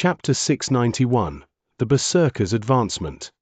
Chapter 691. The Berserker's Advancement.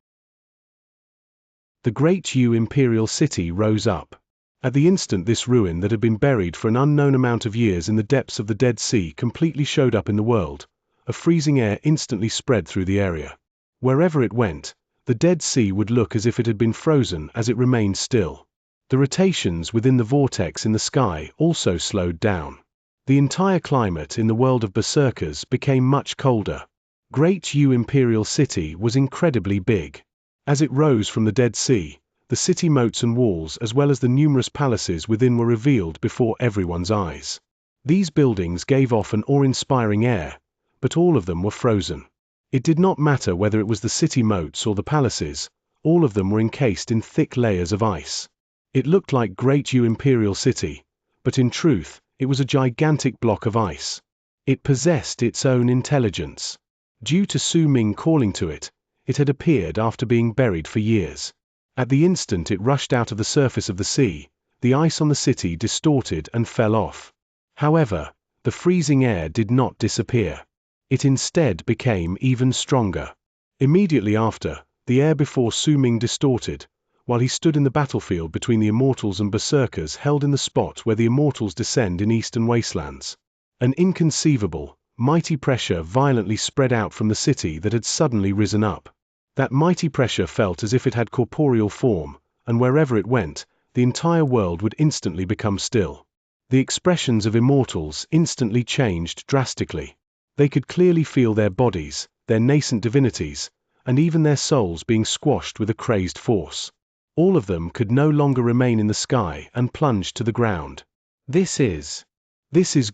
The great Yu imperial city rose up. At the instant this ruin that had been buried for an unknown amount of years in the depths of the Dead Sea completely showed up in the world, a freezing air instantly spread through the area. Wherever it went, the Dead Sea would look as if it had been frozen as it remained still. The rotations within the vortex in the sky also slowed down. The entire climate in the world of berserkers became much colder. Great Yu imperial city was incredibly big. As it rose from the Dead Sea, the city moats and walls as well as the numerous palaces within were revealed before everyone's eyes. These buildings gave off an awe-inspiring air, but all of them were frozen. It did not matter whether it was the city moats or the palaces, all of them were encased in thick layers of ice. It looked like Great Yu imperial city, but in truth, it was a gigantic block of ice. It possessed its own intelligence. Due to Su Ming calling to it, it had appeared after being buried for years. At the instant it rushed out of the surface of the sea, the ice on the city distorted and fell off. However, the freezing air did not disappear. It instead became even stronger. Immediately after, the air before Su Ming distorted, while he stood in the battlefield between the Immortals and Berserkers held in the spot where the Immortals descend in eastern wastelands. An inconceivable, mighty pressure violently spread out from the city that had suddenly risen up. That mighty pressure felt as if it had corporeal form, and wherever it went, the entire world would instantly become still. The expressions of Immortals instantly changed drastically. They could clearly feel their bodies, their nascent divinities, and even their souls being squashed with a crazed force. All of them could no longer remain in the sky and plunged to the ground. This is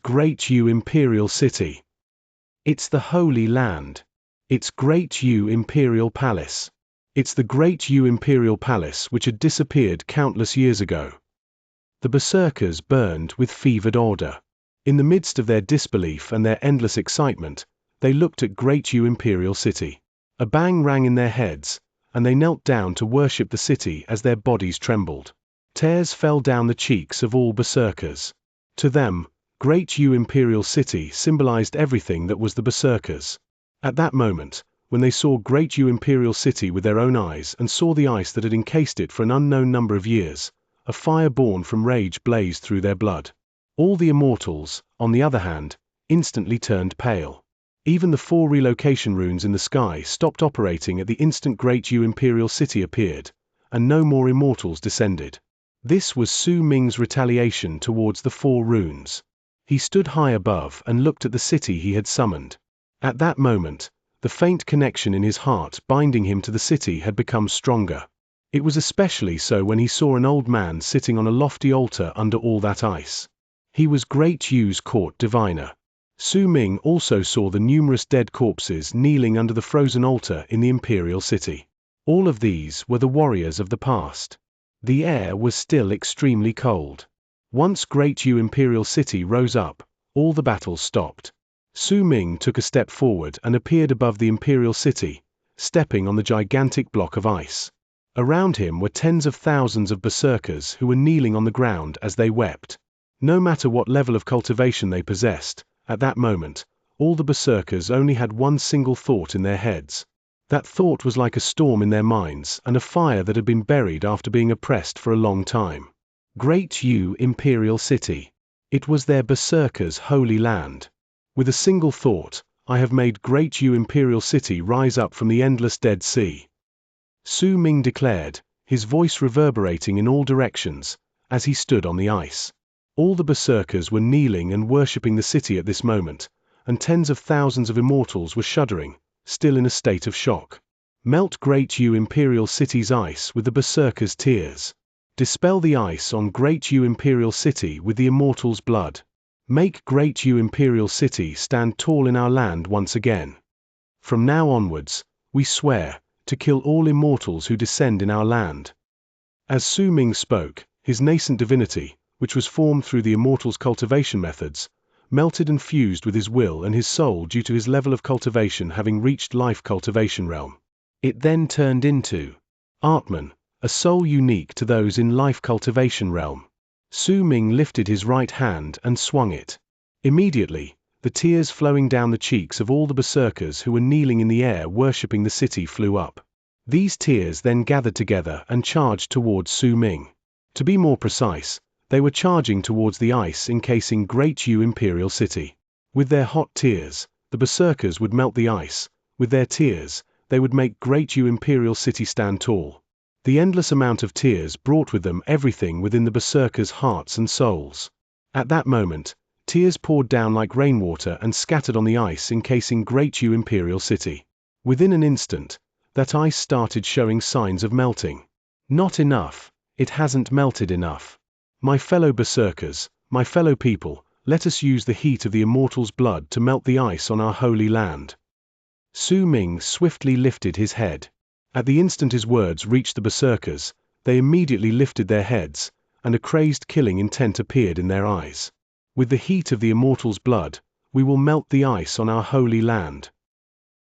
Great Yu Imperial City. It's the Holy Land. It's Great Yu Imperial Palace. It's the Great Yu Imperial Palace which had disappeared countless years ago. The Berserkers burned with fevered order. In the midst of their disbelief and their endless excitement, they looked at Great Yu Imperial City. A bang rang in their heads, and they knelt down to worship the city as their bodies trembled. Tears fell down the cheeks of all berserkers. To them, Great Yu Imperial City symbolized everything that was the berserkers. At that moment, when they saw Great Yu Imperial City with their own eyes and saw the ice that had encased it for an unknown number of years, a fire born from rage blazed through their blood. All the Immortals, on the other hand, instantly turned pale. Even the 4 relocation runes in the sky stopped operating at the instant Great Yu Imperial City appeared, and no more Immortals descended. This was Su Ming's retaliation towards the 4 runes. He stood high above and looked at the city he had summoned. At that moment, the faint connection in his heart binding him to the city had become stronger. It was especially so when he saw an old man sitting on a lofty altar under all that ice. He was Great Yu's court diviner. Su Ming also saw the numerous dead corpses kneeling under the frozen altar in the imperial city. All of these were the warriors of the past. The air was still extremely cold. Once Great Yu Imperial City rose up, all the battles stopped. Su Ming took a step forward and appeared above the imperial city, stepping on the gigantic block of ice. Around him were tens of thousands of berserkers who were kneeling on the ground as they wept. No matter what level of cultivation they possessed, at that moment, all the berserkers only had one single thought in their heads. That thought was like a storm in their minds and a fire that had been buried after being oppressed for a long time. Great Yu Imperial City. It was their berserkers' holy land. With a single thought, I have made Great Yu Imperial City rise up from the endless Dead Sea. Su Ming declared, his voice reverberating in all directions, as he stood on the ice. All the berserkers were kneeling and worshipping the city at this moment, and tens of thousands of Immortals were shuddering, still in a state of shock. Melt Great Yu Imperial City's ice with the berserkers' tears. Dispel the ice on Great Yu Imperial City with the Immortals' blood. Make Great Yu Imperial City stand tall in our land once again. From now onwards, we swear to kill all Immortals who descend in our land. As Su Ming spoke, his nascent divinity, which was formed through the Immortals' cultivation methods, melted and fused with his will and his soul due to his level of cultivation having reached life cultivation realm. It then turned into Atman, a soul unique to those in life cultivation realm. Su Ming lifted his right hand and swung it. Immediately, The tears flowing down the cheeks of all the berserkers who were kneeling in the air worshipping the city flew up. These tears then gathered together and charged towards Su Ming. To be more precise, they were charging towards the ice encasing Great Yu Imperial City. With their hot tears, the berserkers would melt the ice. With their tears, they would make Great Yu Imperial City stand tall. The endless amount of tears brought with them everything within the berserkers' hearts and souls. At that moment, tears poured down like rainwater and scattered on the ice encasing Great Yu Imperial City. Within an instant, that ice started showing signs of melting. Not enough. It hasn't melted enough. My fellow berserkers, my fellow people, let us use the heat of the immortal's blood to melt the ice on our holy land. Su Ming swiftly lifted his head. At the instant his words reached the berserkers, they immediately lifted their heads, and a crazed killing intent appeared in their eyes. With the heat of the immortal's blood, we will melt the ice on our holy land.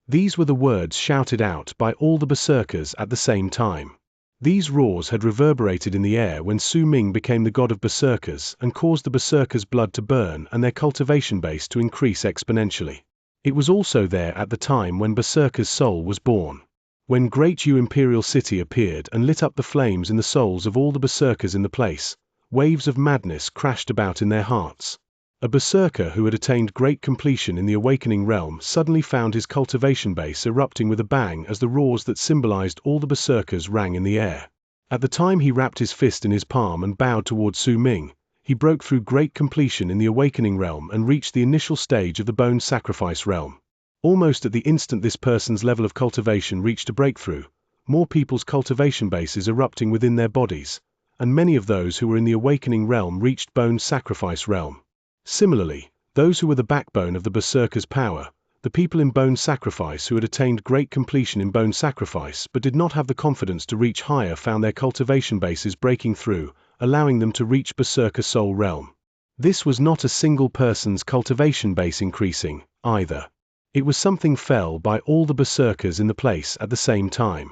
These were the words shouted out by all the berserkers at the same time. These roars had reverberated in the air when Su Ming became the god of berserkers and caused the berserkers' blood to burn and their cultivation base to increase exponentially. It was also there at the time when Berserker's soul was born. When Great Yu Imperial City appeared and lit up the flames in the souls of all the berserkers in the place, waves of madness crashed about in their hearts. A berserker who had attained great completion in the awakening realm suddenly found his cultivation base erupting with a bang as the roars that symbolized all the berserkers rang in the air. At the time he wrapped his fist in his palm and bowed toward Su Ming, he broke through great completion in the awakening realm and reached the initial stage of the bone sacrifice realm. Almost at the instant this person's level of cultivation reached a breakthrough, more people's cultivation bases erupting within their bodies, and many of those who were in the awakening realm reached bone sacrifice realm. Similarly, those who were the backbone of the berserker's power, the people in bone sacrifice who had attained great completion in bone sacrifice but did not have the confidence to reach higher, found their cultivation bases breaking through, allowing them to reach berserker soul realm. This was not a single person's cultivation base increasing, either. It was something fell by all the berserkers in the place at the same time.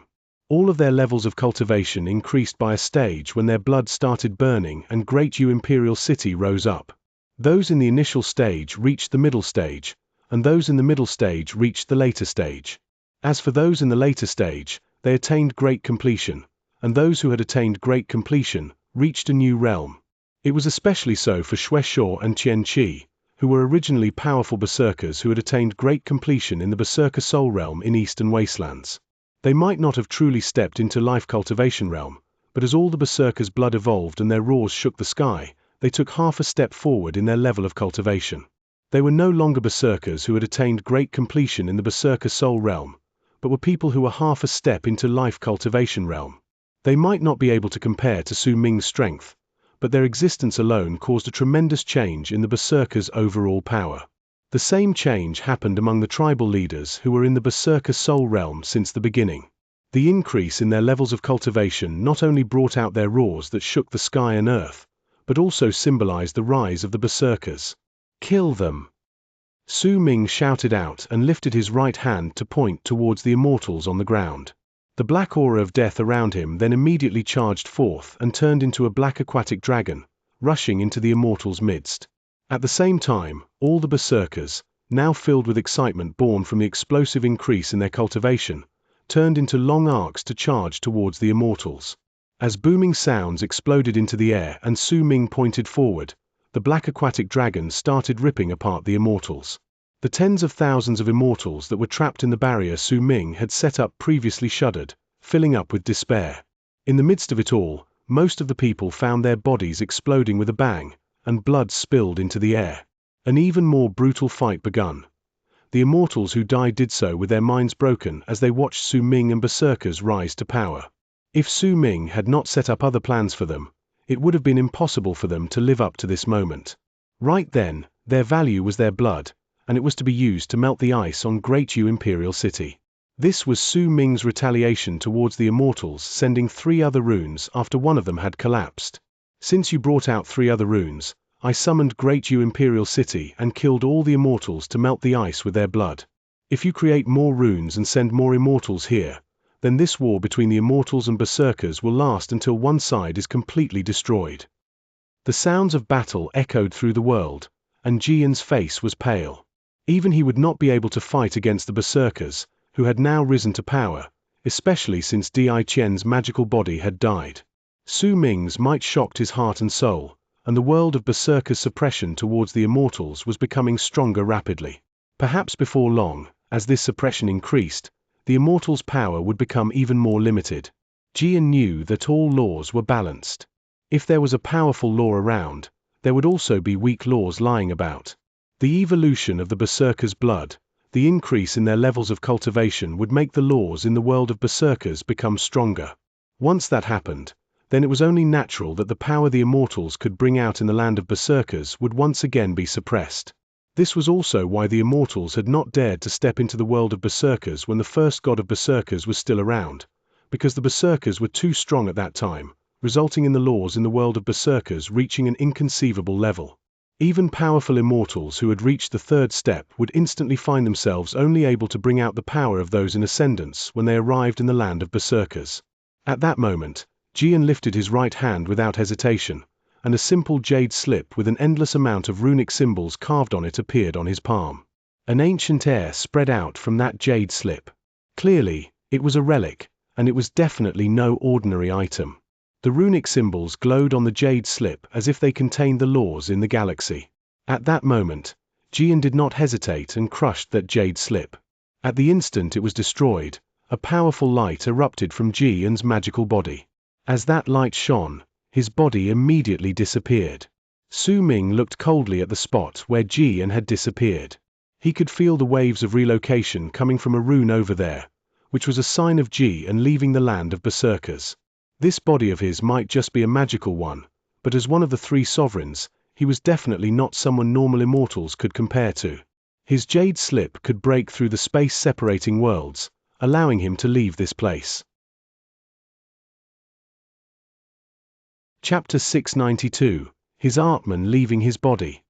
All of their levels of cultivation increased by a stage when their blood started burning and Great Yu Imperial City rose up. Those in the initial stage reached the middle stage, and those in the middle stage reached the later stage. As for those in the later stage, they attained great completion, and those who had attained great completion reached a new realm. It was especially so for Xianxia and Xianxia, who were originally powerful berserkers who had attained great completion in the berserker soul realm in Eastern Wastelands. They might not have truly stepped into life cultivation realm, but as all the berserkers' blood evolved and their roars shook the sky, they took half a step forward in their level of cultivation. They were no longer berserkers who had attained great completion in the berserker soul realm, but were people who were half a step into life cultivation realm. They might not be able to compare to Su Ming's strength, but their existence alone caused a tremendous change in the berserkers' overall power. The same change happened among the tribal leaders who were in the berserker soul realm since the beginning. The increase in their levels of cultivation not only brought out their roars that shook the sky and earth, but also symbolized the rise of the berserkers. Kill them! Su Ming shouted out and lifted his right hand to point towards the immortals on the ground. The black aura of death around him then immediately charged forth and turned into a black aquatic dragon, rushing into the immortals' midst. At the same time, all the berserkers, now filled with excitement born from the explosive increase in their cultivation, turned into long arcs to charge towards the immortals. As booming sounds exploded into the air and Su Ming pointed forward, the black aquatic dragon started ripping apart the immortals. The tens of thousands of immortals that were trapped in the barrier Su Ming had set up previously shuddered, filling up with despair. In the midst of it all, most of the people found their bodies exploding with a bang, and blood spilled into the air. An even more brutal fight begun. The immortals who died did so with their minds broken as they watched Su Ming and berserkers rise to power. If Su Ming had not set up other plans for them, it would have been impossible for them to live up to this moment. Right then, their value was their blood, and it was to be used to melt the ice on Great Yu Imperial City. This was Su Ming's retaliation towards the immortals, sending 3 other runes after one of them had collapsed. Since you brought out 3 other runes, I summoned Great Yu Imperial City and killed all the immortals to melt the ice with their blood. If you create more runes and send more immortals here, then this war between the immortals and berserkers will last until one side is completely destroyed. The sounds of battle echoed through the world, and Jian's face was pale. Even he would not be able to fight against the berserkers, who had now risen to power, especially since Di Qian's magical body had died. Su Ming's might shocked his heart and soul, and the world of berserkers' suppression towards the immortals was becoming stronger rapidly. Perhaps before long, as this suppression increased, the immortals' power would become even more limited. Xian knew that all laws were balanced. If there was a powerful law around, there would also be weak laws lying about. The evolution of the berserkers' blood, the increase in their levels of cultivation would make the laws in the world of berserkers become stronger. Once that happened, then it was only natural that the power the immortals could bring out in the land of berserkers would once again be suppressed. This was also why the immortals had not dared to step into the world of berserkers when the first god of berserkers was still around, because the berserkers were too strong at that time, resulting in the laws in the world of berserkers reaching an inconceivable level. Even powerful immortals who had reached the third step would instantly find themselves only able to bring out the power of those in ascendance when they arrived in the land of berserkers. At that moment, Xian lifted his right hand without hesitation, and a simple jade slip with an endless amount of runic symbols carved on it appeared on his palm. An ancient air spread out from that jade slip. Clearly, it was a relic, and it was definitely no ordinary item. The runic symbols glowed on the jade slip as if they contained the laws in the galaxy. At that moment, Xian did not hesitate and crushed that jade slip. At the instant it was destroyed, a powerful light erupted from Xian's magical body. As that light shone, his body immediately disappeared. Su Ming looked coldly at the spot where Xian had disappeared. He could feel the waves of relocation coming from a rune over there, which was a sign of Xian leaving the land of berserkers. This body of his might just be a magical one, but as one of the three sovereigns, he was definitely not someone normal immortals could compare to. His jade slip could break through the space-separating worlds, allowing him to leave this place. Chapter 692, His Atman Leaving His Body.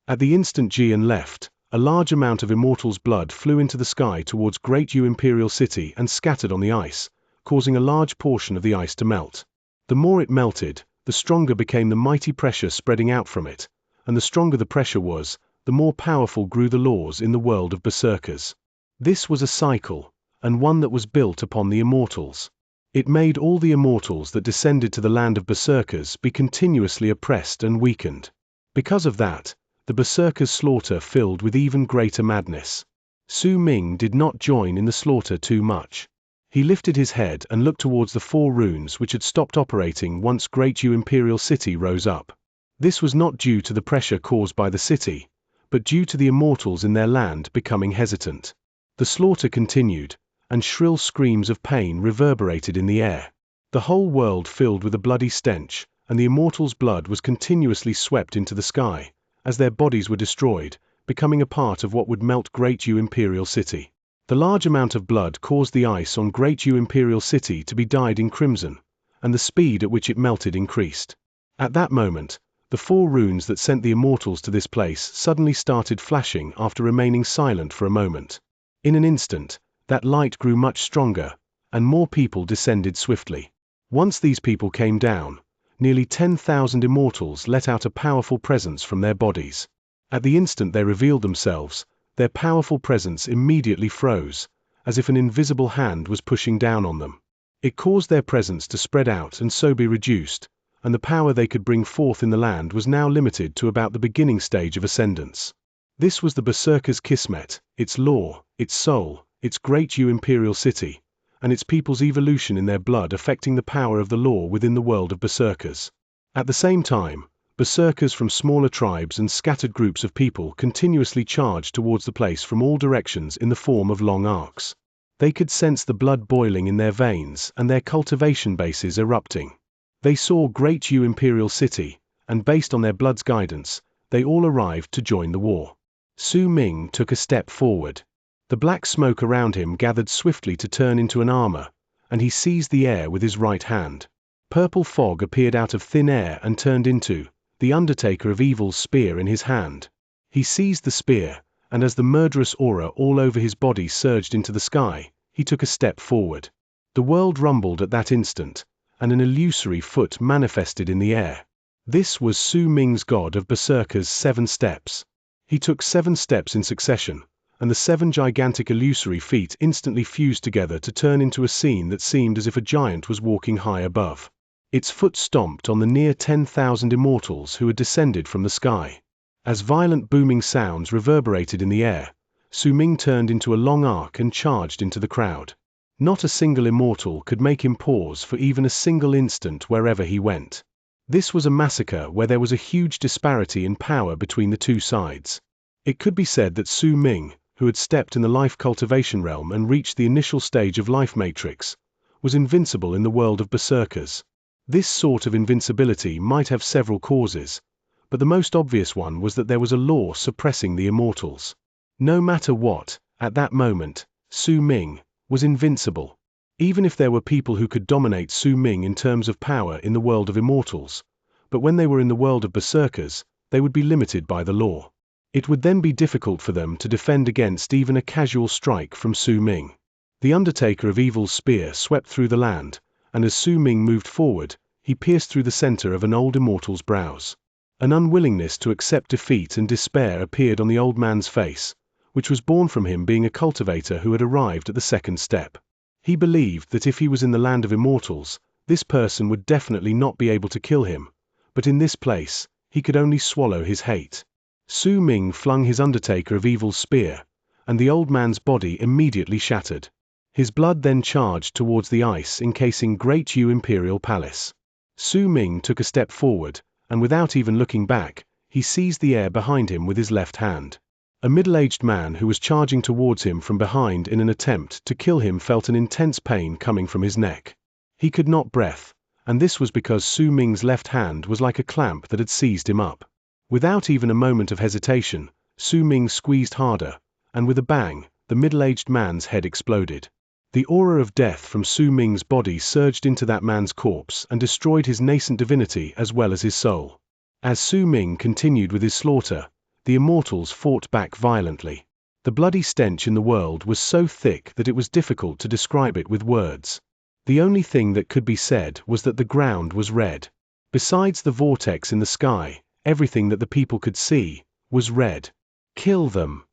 At the instant Xian left, a large amount of immortals' blood flew into the sky towards Great Yu Imperial City and scattered on the ice, causing a large portion of the ice to melt. The more it melted, the stronger became the mighty pressure spreading out from it, and the stronger the pressure was, the more powerful grew the laws in the world of berserkers. This was a cycle, and one that was built upon the immortals. It made all the immortals that descended to the land of berserkers be continuously oppressed and weakened. Because of that, the berserkers' slaughter filled with even greater madness. Su Ming did not join in the slaughter too much. He lifted his head and looked towards the 4 runes which had stopped operating once Great Yu Imperial City rose up. This was not due to the pressure caused by the city, but due to the immortals in their land becoming hesitant. The slaughter continued, and shrill screams of pain reverberated in the air. The whole world filled with a bloody stench, and the immortals' blood was continuously swept into the sky, as their bodies were destroyed, becoming a part of what would melt Great Yu Imperial City. The large amount of blood caused the ice on Great Yu Imperial City to be dyed in crimson, and the speed at which it melted increased. At that moment, the 4 runes that sent the immortals to this place suddenly started flashing after remaining silent for a moment. In an instant, that light grew much stronger, and more people descended swiftly. Once these people came down, nearly 10,000 immortals let out a powerful presence from their bodies. At the instant they revealed themselves, their powerful presence immediately froze, as if an invisible hand was pushing down on them. It caused their presence to spread out and so be reduced, and the power they could bring forth in the land was now limited to about the beginning stage of ascendance. This was the berserker's kismet, its law, its soul, its Great Yu Imperial City, and its people's evolution in their blood affecting the power of the law within the world of berserkers. At the same time, berserkers from smaller tribes and scattered groups of people continuously charged towards the place from all directions in the form of long arcs. They could sense the blood boiling in their veins and their cultivation bases erupting. They saw Great Yu Imperial City, and based on their blood's guidance, they all arrived to join the war. Su Ming took a step forward. The black smoke around him gathered swiftly to turn into an armor, and he seized the air with his right hand. Purple fog appeared out of thin air and turned into the Undertaker of Evil's spear in his hand. He seized the spear, and as the murderous aura all over his body surged into the sky, he took a step forward. The world rumbled at that instant, and an illusory foot manifested in the air. This was Su Ming's god of berserkers' 7 steps. He took 7 steps in succession, and the 7 gigantic illusory feet instantly fused together to turn into a scene that seemed as if a giant was walking high above. Its foot stomped on the near 10,000 immortals who had descended from the sky. As violent booming sounds reverberated in the air, Su Ming turned into a long arc and charged into the crowd. Not a single immortal could make him pause for even a single instant wherever he went. This was a massacre where there was a huge disparity in power between the two sides. It could be said that Su Ming, who had stepped in the life cultivation realm and reached the initial stage of life matrix, was invincible in the world of berserkers. This sort of invincibility might have several causes, but the most obvious one was that there was a law suppressing the immortals. No matter what, at that moment, Su Ming was invincible. Even if there were people who could dominate Su Ming in terms of power in the world of immortals, but when they were in the world of berserkers, they would be limited by the law. It would then be difficult for them to defend against even a casual strike from Su Ming. The Undertaker of Evil's spear swept through the land, and as Su Ming moved forward, he pierced through the center of an old immortal's brows. An unwillingness to accept defeat and despair appeared on the old man's face, which was born from him being a cultivator who had arrived at the second step. He believed that if he was in the land of immortals, this person would definitely not be able to kill him, but in this place, he could only swallow his hate. Su Ming flung his Undertaker of Evil's spear, and the old man's body immediately shattered. His blood then charged towards the ice encasing Great Yu Imperial Palace. Su Ming took a step forward, and without even looking back, he seized the air behind him with his left hand. A middle-aged man who was charging towards him from behind in an attempt to kill him felt an intense pain coming from his neck. He could not breathe, and this was because Su Ming's left hand was like a clamp that had seized him up. Without even a moment of hesitation, Su Ming squeezed harder, and with a bang, the middle-aged man's head exploded. The aura of death from Su Ming's body surged into that man's corpse and destroyed his nascent divinity as well as his soul. As Su Ming continued with his slaughter, the immortals fought back violently. The bloody stench in the world was so thick that it was difficult to describe it with words. The only thing that could be said was that the ground was red. Besides the vortex in the sky, everything that the people could see was red. Kill them!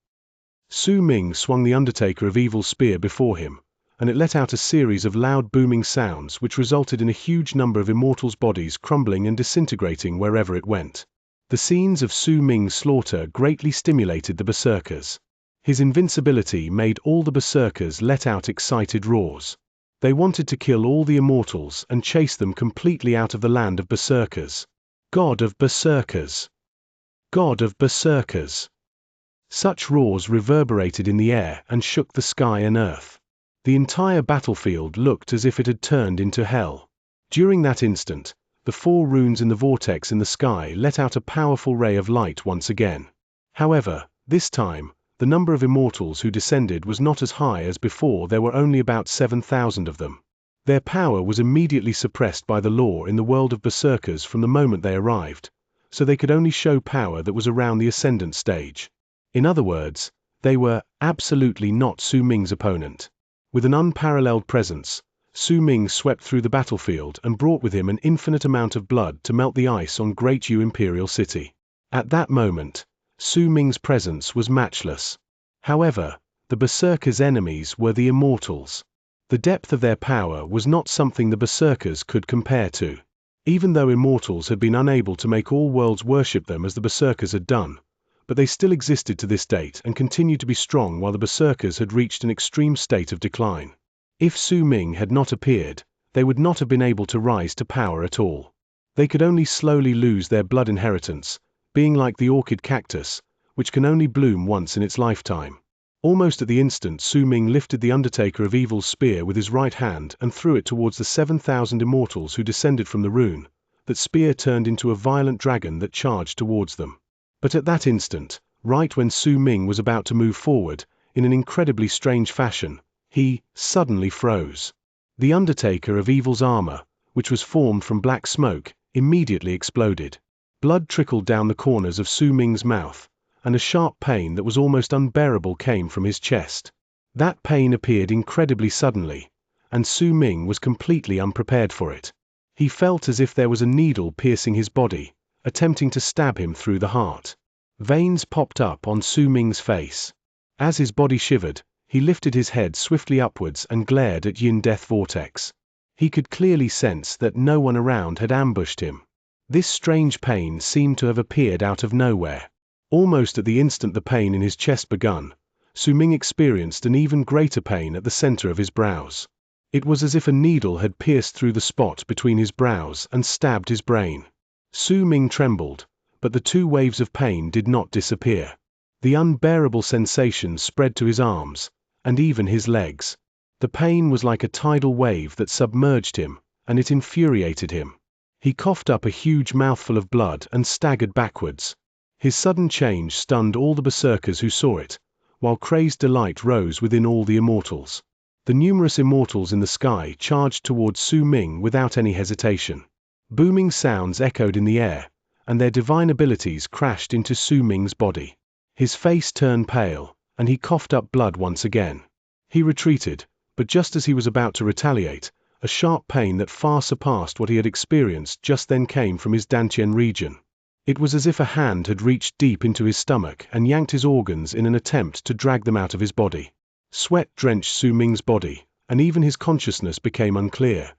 Su Ming swung the Undertaker of Evil's spear before him, and it let out a series of loud booming sounds which resulted in a huge number of immortals' bodies crumbling and disintegrating wherever it went. The scenes of Su Ming's slaughter greatly stimulated the berserkers. His invincibility made all the berserkers let out excited roars. They wanted to kill all the immortals and chase them completely out of the land of berserkers. God of berserkers! God of berserkers! Such roars reverberated in the air and shook the sky and earth. The entire battlefield looked as if it had turned into hell. During that instant, the 4 runes in the vortex in the sky let out a powerful ray of light once again. However, this time, the number of immortals who descended was not as high as before. There were only about 7,000 of them. Their power was immediately suppressed by the law in the world of berserkers from the moment they arrived, so they could only show power that was around the ascendant stage. In other words, they were absolutely not Su Ming's opponent. With an unparalleled presence, Su Ming swept through the battlefield and brought with him an infinite amount of blood to melt the ice on Great Yu Imperial City. At that moment, Su Ming's presence was matchless. However, the berserkers' enemies were the immortals. The depth of their power was not something the berserkers could compare to. Even though immortals had been unable to make all worlds worship them as the berserkers had done, but they still existed to this date and continued to be strong while the berserkers had reached an extreme state of decline. If Su Ming had not appeared, they would not have been able to rise to power at all. They could only slowly lose their blood inheritance, being like the orchid cactus, which can only bloom once in its lifetime. Almost at the instant, Su Ming lifted the Undertaker of Evil's spear with his right hand and threw it towards the 7,000 immortals who descended from the rune. That spear turned into a violent dragon that charged towards them. But at that instant, right when Su Ming was about to move forward, in an incredibly strange fashion, he suddenly froze. The Undertaker of Evil's armor, which was formed from black smoke, immediately exploded. Blood trickled down the corners of Su Ming's mouth, and a sharp pain that was almost unbearable came from his chest. That pain appeared incredibly suddenly, and Su Ming was completely unprepared for it. He felt as if there was a needle piercing his body, attempting to stab him through the heart. Veins popped up on Su Ming's face. As his body shivered, he lifted his head swiftly upwards and glared at Yin Death Vortex. He could clearly sense that no one around had ambushed him. This strange pain seemed to have appeared out of nowhere. Almost at the instant the pain in his chest begun, Su Ming experienced an even greater pain at the center of his brows. It was as if a needle had pierced through the spot between his brows and stabbed his brain. Su Ming trembled, but the two waves of pain did not disappear. The unbearable sensation spread to his arms, and even his legs. The pain was like a tidal wave that submerged him, and it infuriated him. He coughed up a huge mouthful of blood and staggered backwards. His sudden change stunned all the berserkers who saw it, while crazed delight rose within all the immortals. The numerous immortals in the sky charged towards Su Ming without any hesitation. Booming sounds echoed in the air, and their divine abilities crashed into Su Ming's body. His face turned pale, and he coughed up blood once again. He retreated, but just as he was about to retaliate, a sharp pain that far surpassed what he had experienced just then came from his dantian region. It was as if a hand had reached deep into his stomach and yanked his organs in an attempt to drag them out of his body. Sweat drenched Su Ming's body, and even his consciousness became unclear.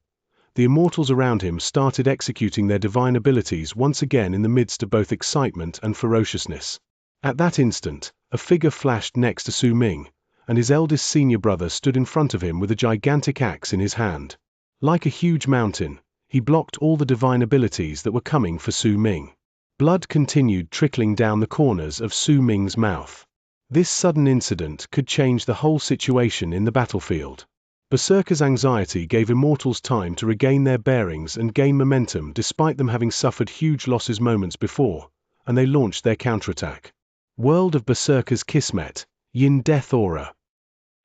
The immortals around him started executing their divine abilities once again in the midst of both excitement and ferociousness. At that instant, a figure flashed next to Su Ming, and his eldest senior brother stood in front of him with a gigantic axe in his hand. Like a huge mountain, he blocked all the divine abilities that were coming for Su Ming. Blood continued trickling down the corners of Su Ming's mouth. This sudden incident could change the whole situation in the battlefield. Berserker's anxiety gave immortals time to regain their bearings and gain momentum despite them having suffered huge losses moments before, and they launched their counterattack. World of Berserker's Kismet, Yin Death Aura.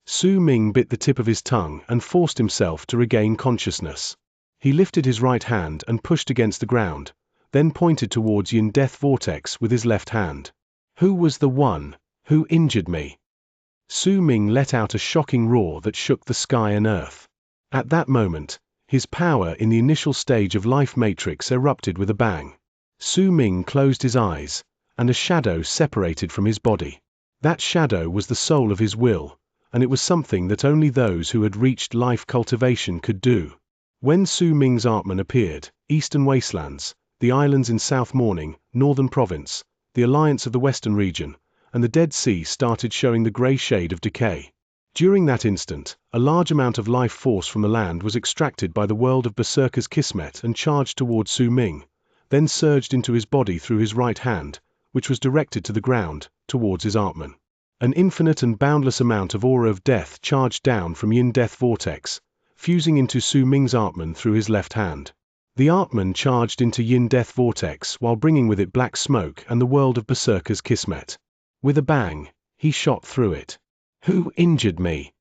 Su Ming bit the tip of his tongue and forced himself to regain consciousness. He lifted his right hand and pushed against the ground, then pointed towards Yin Death Vortex with his left hand. Who was the one who injured me? Su Ming let out a shocking roar that shook the sky and earth. At that moment, his power in the initial stage of Life Matrix erupted with a bang. Su Ming closed his eyes, and a shadow separated from his body. That shadow was the soul of his will, and it was something that only those who had reached life cultivation could do. When Su Ming's Atman appeared, Eastern Wastelands, the islands in South Morning, Northern Province, the Alliance of the Western Region, and the Dead Sea started showing the grey shade of decay. During that instant, a large amount of life force from the land was extracted by the world of Berserker's Kismet and charged towards Su Ming, then surged into his body through his right hand, which was directed to the ground, towards his Atman. An infinite and boundless amount of aura of death charged down from Yin Death Vortex, fusing into Su Ming's Atman through his left hand. The Atman charged into Yin Death Vortex while bringing with it black smoke and the world of Berserker's Kismet. With a bang, he shot through it. Who injured me?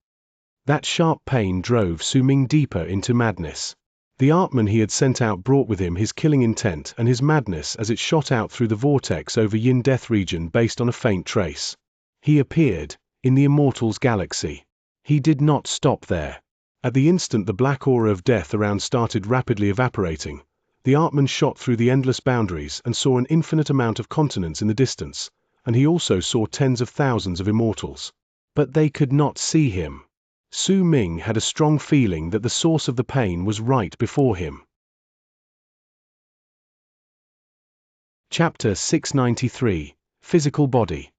That sharp pain drove Su Ming deeper into madness. The Atman he had sent out brought with him his killing intent and his madness as it shot out through the vortex over Yin Death region based on a faint trace. He appeared in the Immortals Galaxy. He did not stop there. At the instant the black aura of death around started rapidly evaporating, the Atman shot through the endless boundaries and saw an infinite amount of continents in the distance, and he also saw tens of thousands of immortals. But they could not see him. Su Ming had a strong feeling that the source of the pain was right before him. Chapter 693, Physical Body.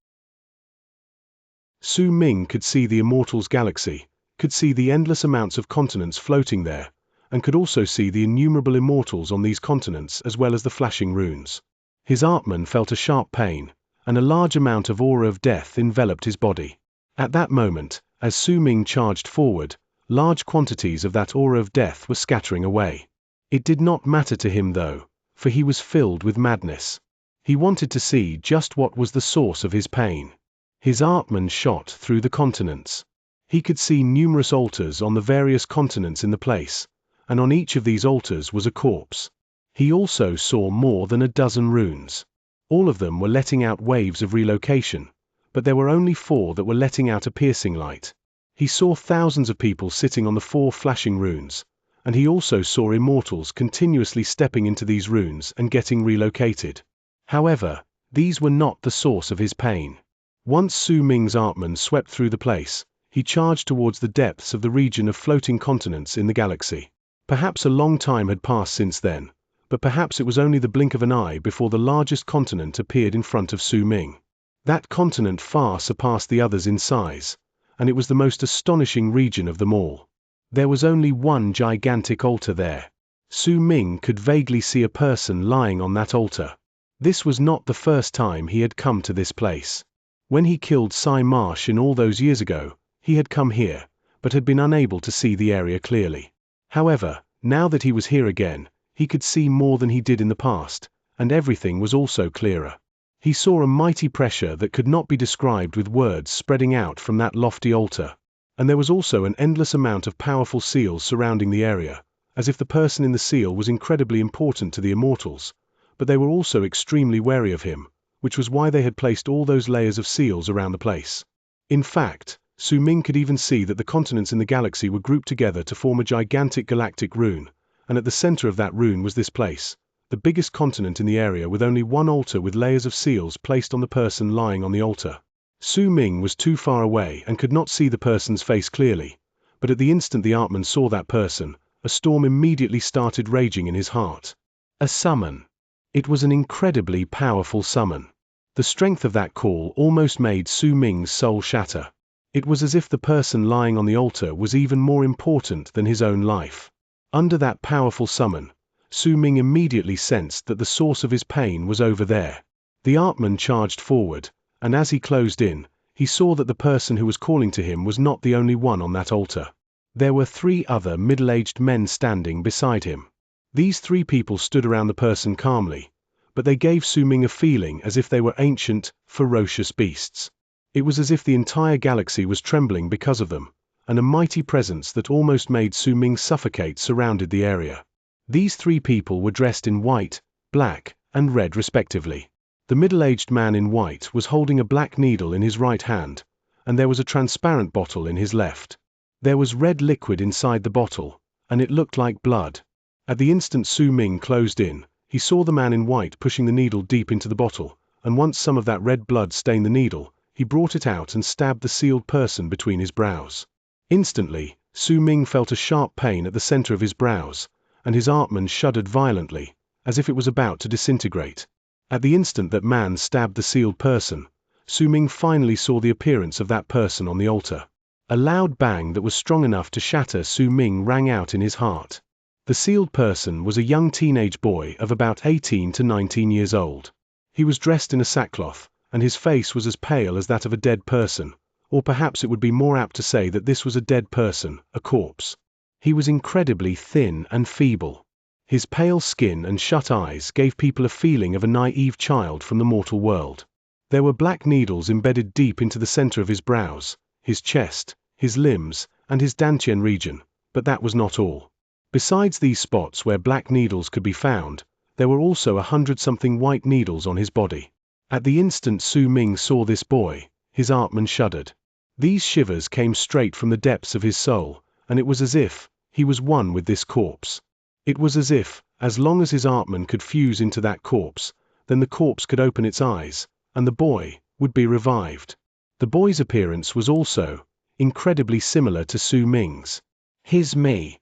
Su Ming could see the Immortals Galaxy, could see the endless amounts of continents floating there, and could also see the innumerable immortals on these continents as well as the flashing runes. His Atman felt a sharp pain, and a large amount of aura of death enveloped his body. At that moment, as Su Ming charged forward, large quantities of that aura of death were scattering away. It did not matter to him though, for he was filled with madness. He wanted to see just what was the source of his pain. His Atman shot through the continents. He could see numerous altars on the various continents in the place, and on each of these altars was a corpse. He also saw more than a dozen runes. All of them were letting out waves of relocation, but there were only 4 that were letting out a piercing light. He saw thousands of people sitting on the 4 flashing runes, and he also saw immortals continuously stepping into these runes and getting relocated. However, These were not the source of his pain. Once Su Ming's Atman swept through the place, he charged towards the depths of the region of floating continents in the galaxy. Perhaps a long time had passed since then, but perhaps it was only the blink of an eye before the largest continent appeared in front of Su Ming. That continent far surpassed the others in size, and it was the most astonishing region of them all. There was only one gigantic altar there. Su Ming could vaguely see a person lying on that altar. This was not the first time he had come to this place. When he killed Sai Marsh all those years ago, he had come here, but had been unable to see the area clearly. However, now that he was here again, he could see more than he did in the past, and everything was also clearer. He saw a mighty pressure that could not be described with words spreading out from that lofty altar, and there was also an endless amount of powerful seals surrounding the area, as if the person in the seal was incredibly important to the immortals, but they were also extremely wary of him, which was why they had placed all those layers of seals around the place. In fact, Su Ming could even see that the continents in the galaxy were grouped together to form a gigantic galactic rune, and at the center of that rune was this place, the biggest continent in the area, with only one altar with layers of seals placed on the person lying on the altar. Su Ming was too far away and could not see the person's face clearly, but at the instant the Atman saw that person, a storm immediately started raging in his heart. A summon. It was an incredibly powerful summon. The strength of that call almost made Su Ming's soul shatter. It was as if the person lying on the altar was even more important than his own life. Under that powerful summon, Su Ming immediately sensed that the source of his pain was over there. The Atman charged forward, and as he closed in, he saw that the person who was calling to him was not the only one on that altar. There were 3 other middle-aged men standing beside him. These 3 people stood around the person calmly, but they gave Su Ming a feeling as if they were ancient, ferocious beasts. It was as if the entire galaxy was trembling because of them, and a mighty presence that almost made Su Ming suffocate surrounded the area. These 3 people were dressed in white, black, and red respectively. The middle-aged man in white was holding a black needle in his right hand, and there was a transparent bottle in his left. There was red liquid inside the bottle, and it looked like blood. At the instant Su Ming closed in, he saw the man in white pushing the needle deep into the bottle, and once some of that red blood stained the needle, he brought it out and stabbed the sealed person between his brows. Instantly, Su Ming felt a sharp pain at the center of his brows, and his Atman shuddered violently, as if it was about to disintegrate. At the instant that man stabbed the sealed person, Su Ming finally saw the appearance of that person on the altar. A loud bang that was strong enough to shatter Su Ming rang out in his heart. The sealed person was a young teenage boy of about 18 to 19 years old. He was dressed in a sackcloth, and his face was as pale as that of a dead person, or perhaps it would be more apt to say that this was a dead person, a corpse. He was incredibly thin and feeble. His pale skin and shut eyes gave people a feeling of a naive child from the mortal world. There were black needles embedded deep into the center of his brows, his chest, his limbs, and his dantian region, but that was not all. Besides these spots where black needles could be found, there were also 100-something white needles on his body. At the instant Su Ming saw this boy, his Atman shuddered. These shivers came straight from the depths of his soul, and it was as if he was one with this corpse. It was as if, as long as his Atman could fuse into that corpse, then the corpse could open its eyes, and the boy would be revived. The boy's appearance was also incredibly similar to Su Ming's. His me.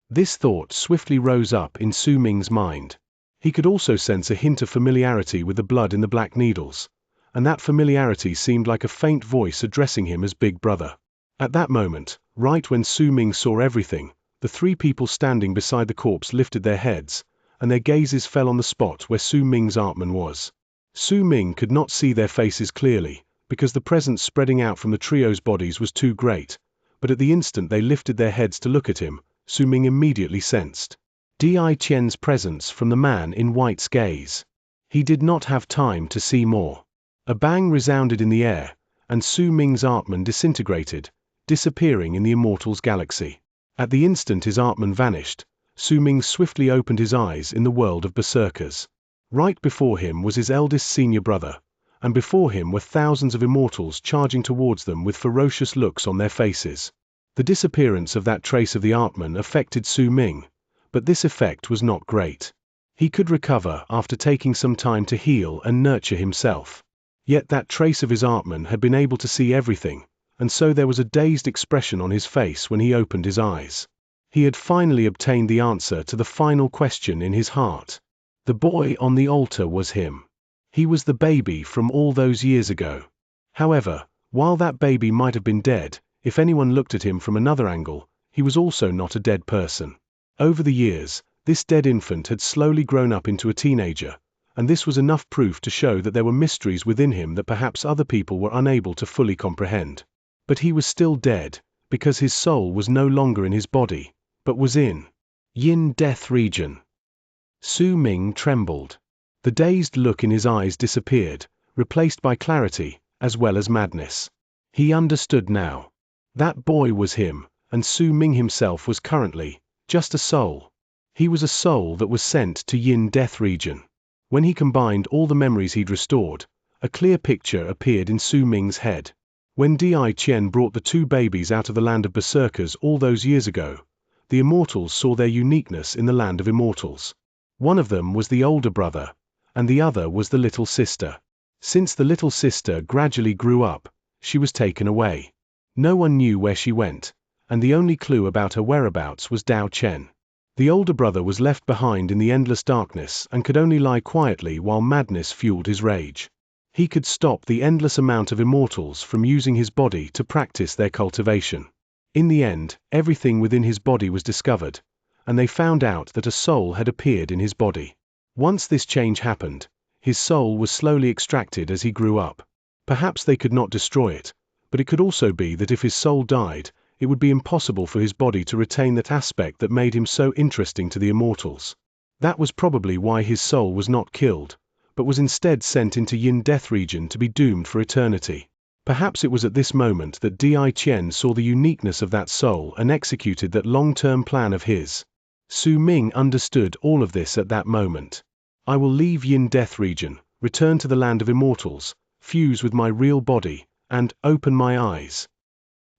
This thought swiftly rose up in Su Ming's mind. He could also sense a hint of familiarity with the blood in the black needles, and that familiarity seemed like a faint voice addressing him as Big Brother. At that moment, right when Su Ming saw everything, the 3 people standing beside the corpse lifted their heads, and their gazes fell on the spot where Su Ming's Atman was. Su Ming could not see their faces clearly, because the presence spreading out from the trio's bodies was too great, but at the instant they lifted their heads to look at him, Su Ming immediately sensed Di Qian's presence from the man in white's gaze. He did not have time to see more. A bang resounded in the air, and Su Ming's Atman disintegrated, disappearing in the immortal's galaxy. At the instant his Atman vanished, Su Ming swiftly opened his eyes in the world of berserkers. Right before him was his eldest senior brother, and before him were thousands of immortals charging towards them with ferocious looks on their faces. The disappearance of that trace of the Atman affected Su Ming, but this effect was not great. He could recover after taking some time to heal and nurture himself. Yet that trace of his Artman had been able to see everything, and so there was a dazed expression on his face when he opened his eyes. He had finally obtained the answer to the final question in his heart. The boy on the altar was him. He was the baby from all those years ago. However, while that baby might have been dead, if anyone looked at him from another angle, he was also not a dead person. Over the years, this dead infant had slowly grown up into a teenager, and this was enough proof to show that there were mysteries within him that perhaps other people were unable to fully comprehend. But he was still dead, because his soul was no longer in his body, but was in Yin Death region. Su Ming trembled. The dazed look in his eyes disappeared, replaced by clarity, as well as madness. He understood now. That boy was him, and Su Ming himself was currently just a soul. He was a soul that was sent to Yin Death region. When he combined all the memories he'd restored, a clear picture appeared in Su Ming's head. When Di Qian brought the two babies out of the land of berserkers all those years ago, the immortals saw their uniqueness in the land of immortals. One of them was the older brother, and the other was the little sister. Since the little sister gradually grew up, she was taken away. No one knew where she went, and the only clue about her whereabouts was Dao Chen. The older brother was left behind in the endless darkness and could only lie quietly while madness fueled his rage. He could stop the endless amount of immortals from using his body to practice their cultivation. In the end, everything within his body was discovered, and they found out that a soul had appeared in his body. Once this change happened, his soul was slowly extracted as he grew up. Perhaps they could not destroy it, but it could also be that if his soul died, it would be impossible for his body to retain that aspect that made him so interesting to the immortals. That was probably why his soul was not killed, but was instead sent into Yin Death region to be doomed for eternity. Perhaps it was at this moment that Di Qian saw the uniqueness of that soul and executed that long-term plan of his. Su Ming understood all of this at that moment. I will leave Yin Death region, return to the land of immortals, fuse with my real body, and open my eyes.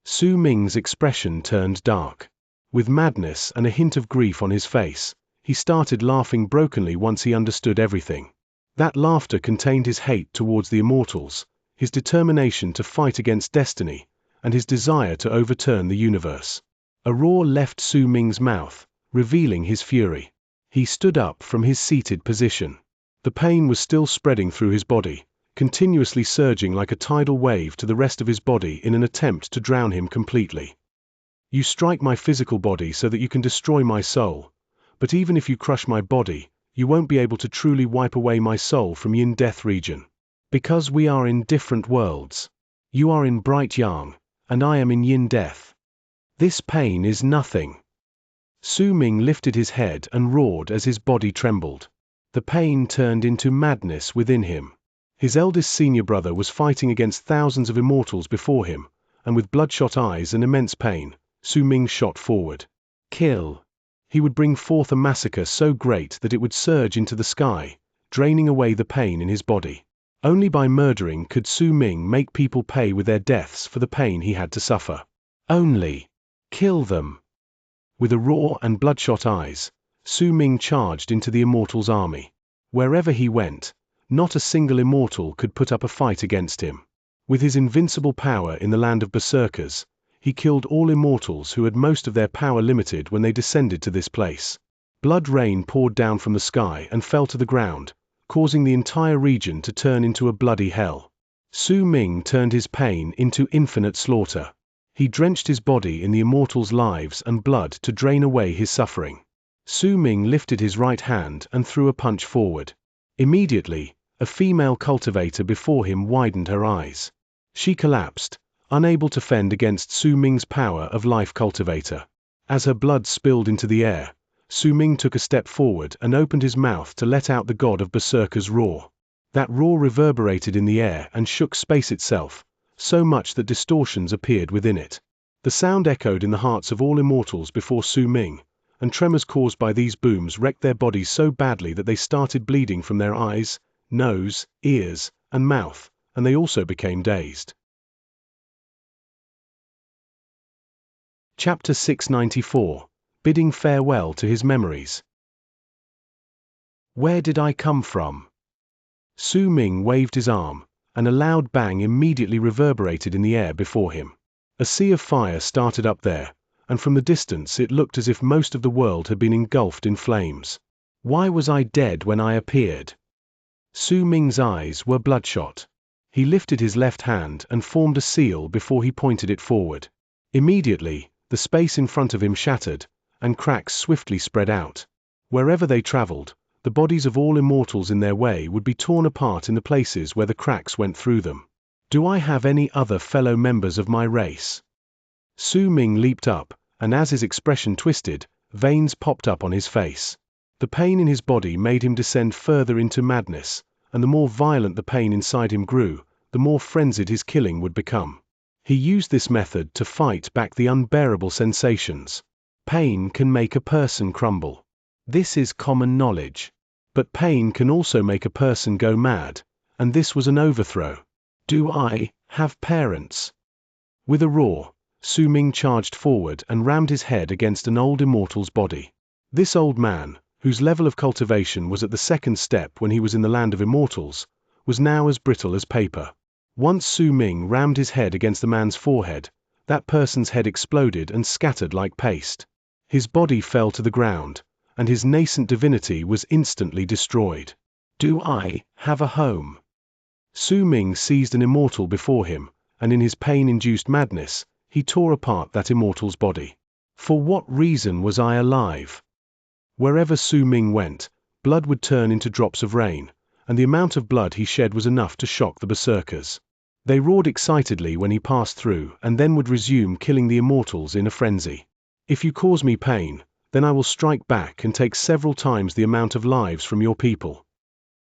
Su Ming's expression turned dark. With madness and a hint of grief on his face, he started laughing brokenly once he understood everything. That laughter contained his hate towards the immortals, his determination to fight against destiny, and his desire to overturn the universe. A roar left Su Ming's mouth, revealing his fury. He stood up from his seated position. The pain was still spreading through his body, continuously surging like a tidal wave to the rest of his body in an attempt to drown him completely. You strike my physical body so that you can destroy my soul, but even if you crush my body, you won't be able to truly wipe away my soul from Yin Death region. Because we are in different worlds. You are in Bright Yang, and I am in Yin Death. This pain is nothing. Su Ming lifted his head and roared as his body trembled. The pain turned into madness within him. His eldest senior brother was fighting against thousands of immortals before him, and with bloodshot eyes and immense pain, Su Ming shot forward. Kill. He would bring forth a massacre so great that it would surge into the sky, draining away the pain in his body. Only by murdering could Su Ming make people pay with their deaths for the pain he had to suffer. Only. Kill them. With a roar and bloodshot eyes, Su Ming charged into the immortals' army. Wherever he went, not a single immortal could put up a fight against him. With his invincible power in the land of berserkers, he killed all immortals who had most of their power limited when they descended to this place. Blood rain poured down from the sky and fell to the ground, causing the entire region to turn into a bloody hell. Su Ming turned his pain into infinite slaughter. He drenched his body in the immortals' lives and blood to drain away his suffering. Su Ming lifted his right hand and threw a punch forward. Immediately, a female cultivator before him widened her eyes. She collapsed, unable to fend against Su Ming's power of life cultivator. As her blood spilled into the air, Su Ming took a step forward and opened his mouth to let out the god of berserkers' roar. That roar reverberated in the air and shook space itself, so much that distortions appeared within it. The sound echoed in the hearts of all immortals before Su Ming, and tremors caused by these booms wrecked their bodies so badly that they started bleeding from their eyes, nose, ears, and mouth, and they also became dazed. Chapter 694, Bidding Farewell to His Memories. Where did I come from? Su Ming waved his arm, and a loud bang immediately reverberated in the air before him. A sea of fire started up there, and from the distance it looked as if most of the world had been engulfed in flames. Why was I dead when I appeared? Su Ming's eyes were bloodshot. He lifted his left hand and formed a seal before he pointed it forward. Immediately, the space in front of him shattered, and cracks swiftly spread out. Wherever they traveled, the bodies of all immortals in their way would be torn apart in the places where the cracks went through them. Do I have any other fellow members of my race? Su Ming leaped up, and as his expression twisted, veins popped up on his face. The pain in his body made him descend further into madness, and the more violent the pain inside him grew, the more frenzied his killing would become. He used this method to fight back the unbearable sensations. Pain can make a person crumble. This is common knowledge. But pain can also make a person go mad, and this was an overthrow. Do I have parents? With a roar, Su Ming charged forward and rammed his head against an old immortal's body. This old man, whose level of cultivation was at the second step when he was in the land of immortals, was now as brittle as paper. Once Su Ming rammed his head against the man's forehead, that person's head exploded and scattered like paste. His body fell to the ground, and his nascent divinity was instantly destroyed. Do I have a home? Su Ming seized an immortal before him, and in his pain-induced madness, he tore apart that immortal's body. For what reason was I alive? Wherever Su Ming went, blood would turn into drops of rain, and the amount of blood he shed was enough to shock the berserkers. They roared excitedly when he passed through and then would resume killing the immortals in a frenzy. If you cause me pain, then I will strike back and take several times the amount of lives from your people.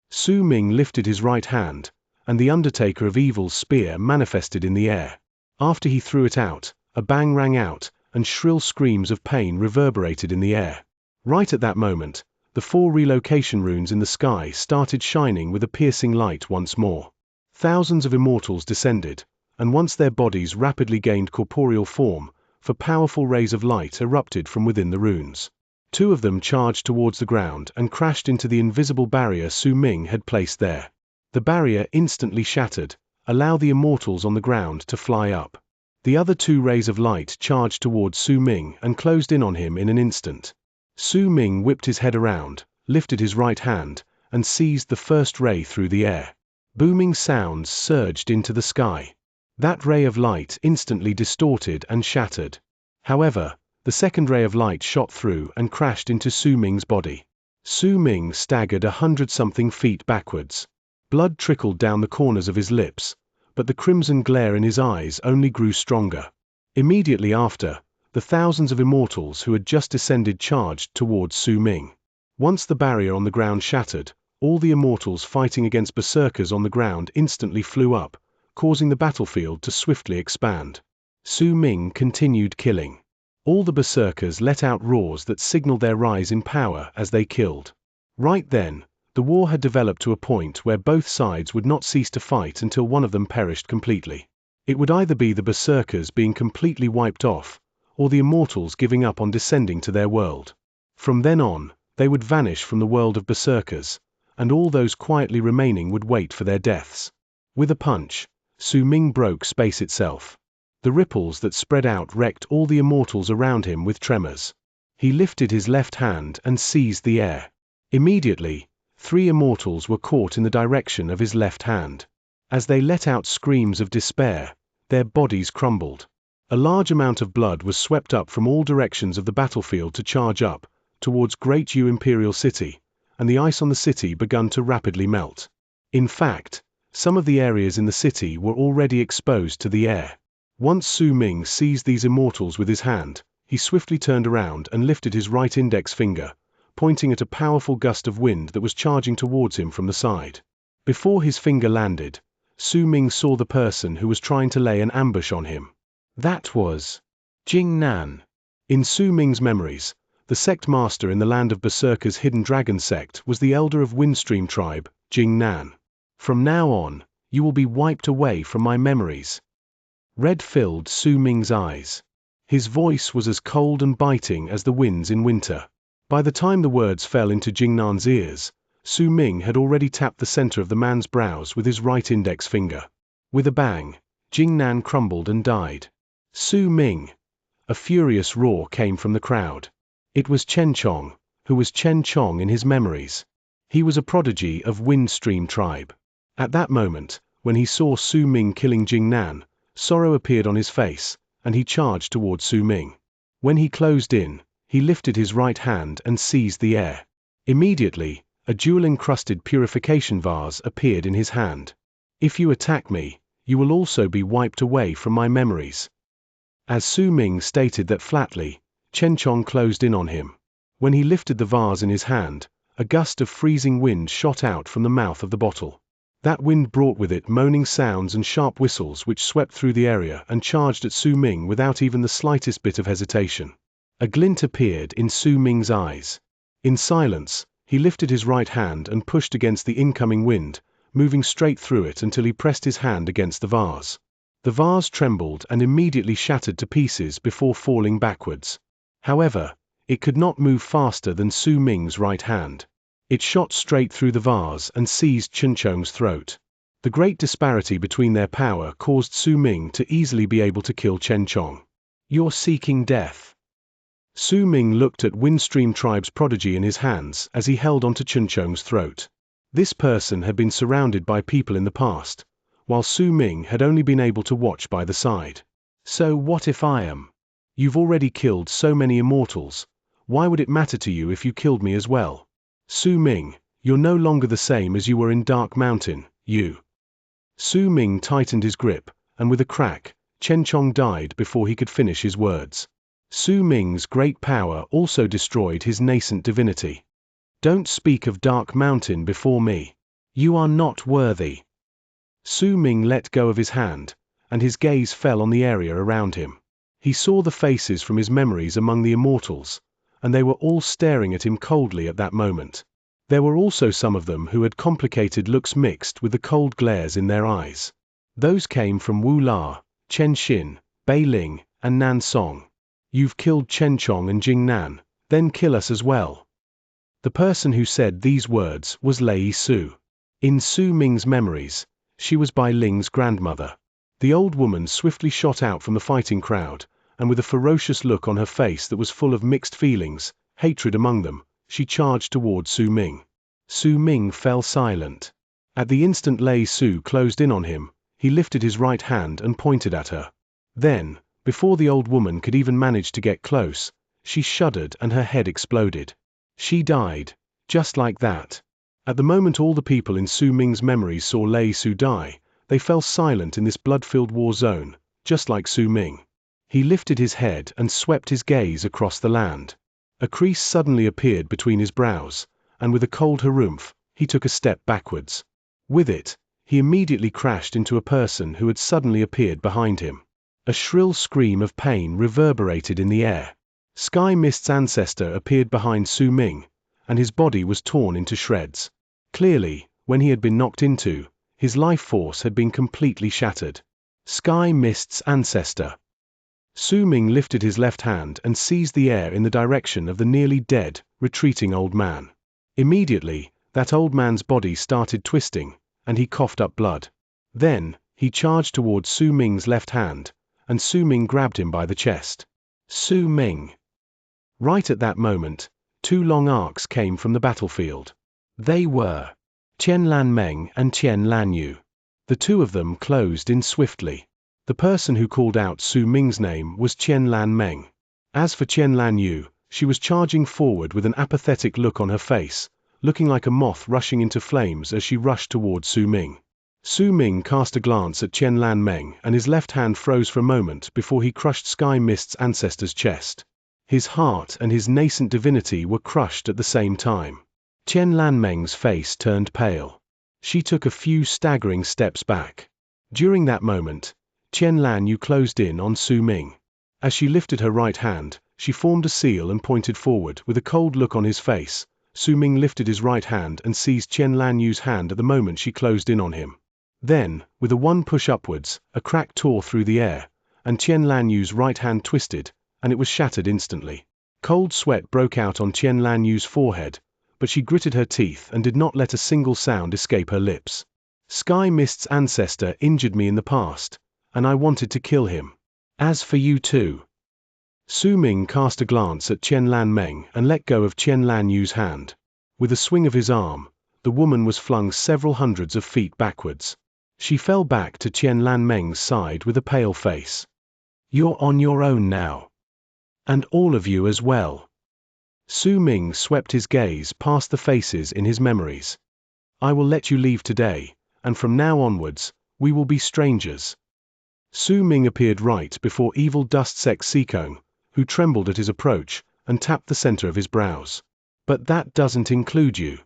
Su Ming lifted his right hand, and the Undertaker of Evil's spear manifested in the air. After he threw it out, a bang rang out, and shrill screams of pain reverberated in the air. Right at that moment, the 4 relocation runes in the sky started shining with a piercing light once more. Thousands of immortals descended, and once their bodies rapidly gained corporeal form, for powerful rays of light erupted from within the runes. 2 of them charged towards the ground and crashed into the invisible barrier Su Ming had placed there. The barrier instantly shattered, allowing the immortals on the ground to fly up. The other 2 rays of light charged towards Su Ming and closed in on him in an instant. Su Ming whipped his head around, lifted his right hand, and seized the first ray through the air. Booming sounds surged into the sky. That ray of light instantly distorted and shattered. However, the second ray of light shot through and crashed into Su Ming's body. Su Ming staggered 100-something feet backwards. Blood trickled down the corners of his lips, but the crimson glare in his eyes only grew stronger. Immediately after, the thousands of immortals who had just descended charged towards Su Ming. Once the barrier on the ground shattered, all the immortals fighting against berserkers on the ground instantly flew up, causing the battlefield to swiftly expand. Su Ming continued killing. All the berserkers let out roars that signaled their rise in power as they killed. Right then, the war had developed to a point where both sides would not cease to fight until one of them perished completely. It would either be the berserkers being completely wiped off, or the immortals giving up on descending to their world. From then on, they would vanish from the world of berserkers, and all those quietly remaining would wait for their deaths. With a punch, Su Ming broke space itself. The ripples that spread out wrecked all the immortals around him with tremors. He lifted his left hand and seized the air. Immediately, 3 immortals were caught in the direction of his left hand. As they let out screams of despair, their bodies crumbled. A large amount of blood was swept up from all directions of the battlefield to charge up towards Great Yu Imperial City, and the ice on the city began to rapidly melt. In fact, some of the areas in the city were already exposed to the air. Once Su Ming seized these immortals with his hand, he swiftly turned around and lifted his right index finger, pointing at a powerful gust of wind that was charging towards him from the side. Before his finger landed, Su Ming saw the person who was trying to lay an ambush on him. That was Jing Nan. In Su Ming's memories, the sect master in the land of Berserker's hidden dragon sect was the elder of Windstream tribe, Jing Nan. From now on, you will be wiped away from my memories. Red filled Su Ming's eyes. His voice was as cold and biting as the winds in winter. By the time the words fell into Jing Nan's ears, Su Ming had already tapped the center of the man's brows with his right index finger. With a bang, Jing Nan crumbled and died. Su Ming! A furious roar came from the crowd. It was Chen Chong, who was Chen Chong in his memories. He was a prodigy of Windstream tribe. At that moment, when he saw Su Ming killing Jing Nan, sorrow appeared on his face, and he charged toward Su Ming. When he closed in, he lifted his right hand and seized the air. Immediately, a jewel-encrusted purification vase appeared in his hand. If you attack me, you will also be wiped away from my memories. As Su Ming stated that flatly, Chen Chong closed in on him. When he lifted the vase in his hand, a gust of freezing wind shot out from the mouth of the bottle. That wind brought with it moaning sounds and sharp whistles which swept through the area and charged at Su Ming without even the slightest bit of hesitation. A glint appeared in Su Ming's eyes. In silence, he lifted his right hand and pushed against the incoming wind, moving straight through it until he pressed his hand against the vase. The vase trembled and immediately shattered to pieces before falling backwards. However, it could not move faster than Su Ming's right hand. It shot straight through the vase and seized Chen Chong's throat. The great disparity between their power caused Su Ming to easily be able to kill Chen Chong. You're seeking death. Su Ming looked at Windstream tribe's prodigy in his hands as he held onto Chen Chong's throat. This person had been surrounded by people in the past, while Su Ming had only been able to watch by the side. So what if I am? You've already killed so many immortals. Why would it matter to you if you killed me as well? Su Ming, you're no longer the same as you were in Dark Mountain, you. Su Ming tightened his grip, and with a crack, Chen Chong died before he could finish his words. Su Ming's great power also destroyed his nascent divinity. Don't speak of Dark Mountain before me. You are not worthy. Su Ming let go of his hand, and his gaze fell on the area around him. He saw the faces from his memories among the immortals, and they were all staring at him coldly at that moment. There were also some of them who had complicated looks mixed with the cold glares in their eyes. Those came from Wu La, Chen Xin, Bei Ling, and Nan Song. You've killed Chen Chong and Jing Nan, then kill us as well. The person who said these words was Lei Su. In Su Ming's memories, she was Bai Ling's grandmother. The old woman swiftly shot out from the fighting crowd, and with a ferocious look on her face that was full of mixed feelings, hatred among them, she charged toward Su Ming. Su Ming fell silent. At the instant Lei Su closed in on him, he lifted his right hand and pointed at her. Then, before the old woman could even manage to get close, she shuddered and her head exploded. She died, just like that. At the moment all the people in Su Ming's memories saw Lei Su die, they fell silent in this blood-filled war zone, just like Su Ming. He lifted his head and swept his gaze across the land. A crease suddenly appeared between his brows, and with a cold harumph, he took a step backwards. With it, he immediately crashed into a person who had suddenly appeared behind him. A shrill scream of pain reverberated in the air. Sky Mist's ancestor appeared behind Su Ming, and his body was torn into shreds. Clearly, when he had been knocked into, his life force had been completely shattered. Sky Mist's ancestor. Su Ming lifted his left hand and seized the air in the direction of the nearly dead, retreating old man. Immediately, that old man's body started twisting, and he coughed up blood. Then, he charged towards Su Ming's left hand, and Su Ming grabbed him by the chest. Su Ming. Right at that moment, two long arcs came from the battlefield. They were Qian Lan Meng and Qian Lan Yu. The two of them closed in swiftly. The person who called out Su Ming's name was Qian Lan Meng. As for Qian Lan Yu, she was charging forward with an apathetic look on her face, looking like a moth rushing into flames as she rushed toward Su Ming. Su Ming cast a glance at Qian Lan Meng and his left hand froze for a moment before he crushed Sky Mist's ancestor's chest. His heart and his nascent divinity were crushed at the same time. Qian Lan Meng's face turned pale. She took a few staggering steps back. During that moment, Qian Lan Yu closed in on Su Ming. As she lifted her right hand, she formed a seal and pointed forward with a cold look on his face. Su Ming lifted his right hand and seized Qian Lan Yu's hand at the moment she closed in on him. Then, with a one push upwards, a crack tore through the air, and Qian Lan Yu's right hand twisted, and it was shattered instantly. Cold sweat broke out on Qian Lan Yu's forehead, but she gritted her teeth and did not let a single sound escape her lips. Sky Mist's ancestor injured me in the past, and I wanted to kill him. As for you too. Su Ming cast a glance at Qian Lan Meng and let go of Qian Lan Yu's hand. With a swing of his arm, the woman was flung several hundreds of feet backwards. She fell back to Qian Lan Meng's side with a pale face. You're on your own now. And all of you as well. Su Ming swept his gaze past the faces in his memories. I will let you leave today, and from now onwards, we will be strangers. Su Ming appeared right before evil Dust Sek Sikong, who trembled at his approach and tapped the center of his brows. But that doesn't include you.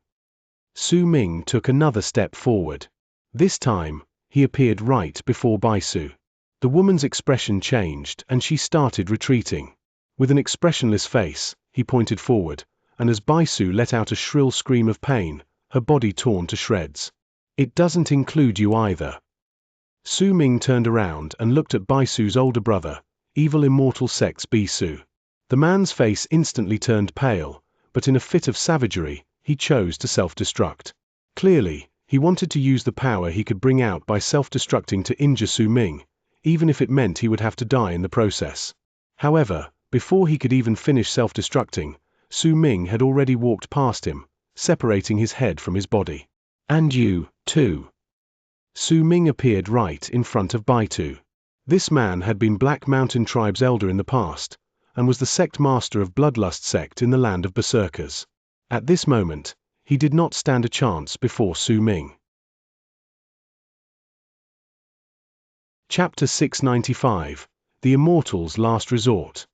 Su Ming took another step forward. This time, he appeared right before Baisu. The woman's expression changed and she started retreating. With an expressionless face, he pointed forward, and as Baisu let out a shrill scream of pain, her body torn to shreds. It doesn't include you either. Su Ming turned around and looked at Baisu's older brother, evil immortal Sex Bisu. The man's face instantly turned pale, but in a fit of savagery, he chose to self-destruct. Clearly, he wanted to use the power he could bring out by self-destructing to injure Su Ming, even if it meant he would have to die in the process. However, before he could even finish self-destructing, Su Ming had already walked past him, separating his head from his body. And you, too. Su Ming appeared right in front of Baitu. This man had been Black Mountain Tribe's elder in the past, and was the sect master of Bloodlust sect in the land of Berserkers. At this moment, he did not stand a chance before Su Ming. Chapter 695, The Immortal's Last Resort.